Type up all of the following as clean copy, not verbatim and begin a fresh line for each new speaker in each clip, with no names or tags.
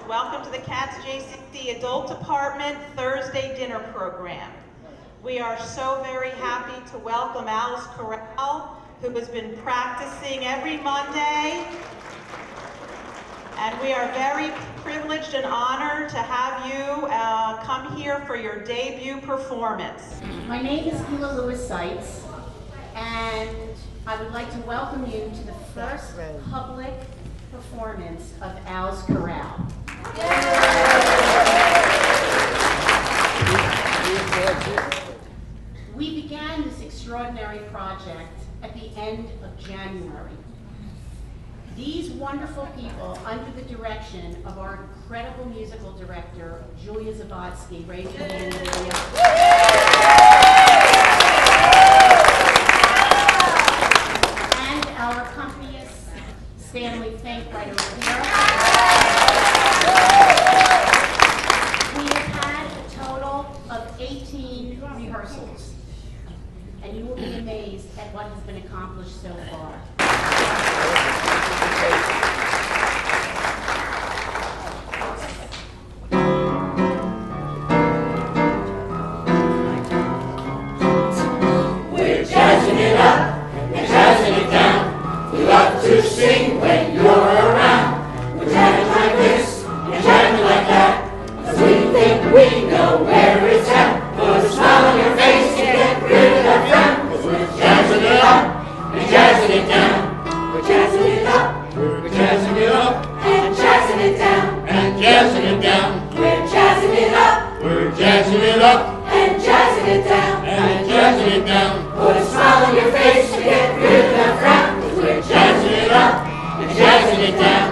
Welcome to the Cats JCC Adult Department Thursday Dinner Program. We are so very happy to welcome Alice Corral, who has been practicing every Monday. And we are very privileged and honored to have you come here for your debut performance.
My name is Hila Lewis Seitz, and I would like to welcome you to the first public performance of Alice Corral. We began this extraordinary project at the end of January. These wonderful people, under the direction of our incredible musical director, Julia Zabotsky, raise your hand, Julia. And our accompanist, Stanley Fink, right over here. We have had a total of 18 rehearsals, and you will be amazed at what has been accomplished so far.
We're jazzing it up and jazzing it down. We love to sing when you're around. We're jamming like this and jamming like that, 'cause we think we know where it's at. Put a smile on your face and get rid of that frown, 'cause we're jazzing it up and jazzing it down. We're jazzing it up, we're jazzing it up, and jazzing it down, and jazzing it down. We're jazzing it up, we're jazzing it up, and jazzing it down, and jazzing it down. Put a smile on your face to get rid of that frown, 'cause we're jazzing it up and jazzing it down.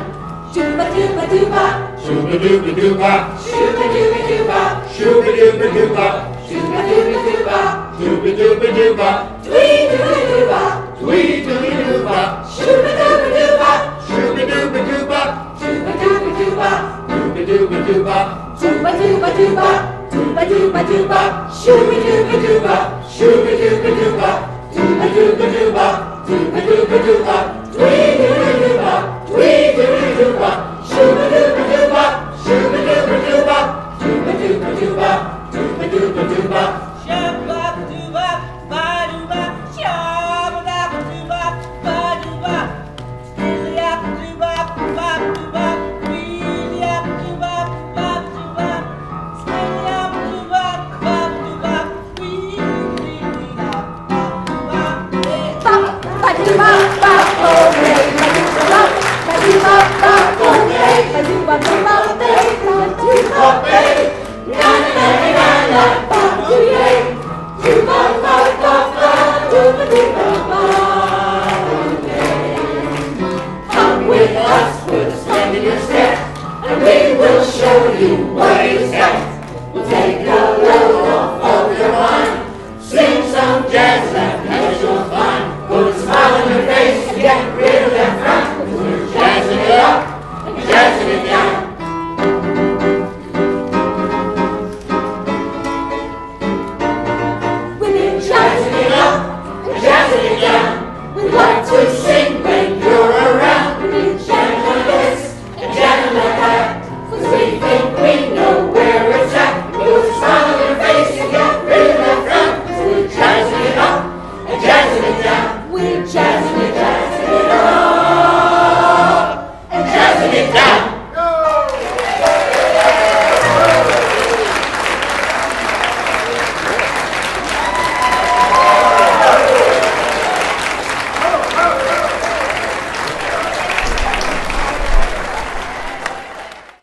Dooba dooba dooba, shooba dooba dooba, shooba dooba dooba, shooba dooba dooba, shooba dooba dooba, dooba dooba dooba, dwee dooba dooba, dwee dooba dooba, shooba dooba dooba, shooba dooba dooba, dooba dooba dooba, dooba dooba dooba, dooba dooba dooba, dooba dooba dooba, shooba dooba dooba, shooba dooba dooba, dooba dooba dooba, dooba dooba dooba, dwee dooba dooba, dwee dooba dooba.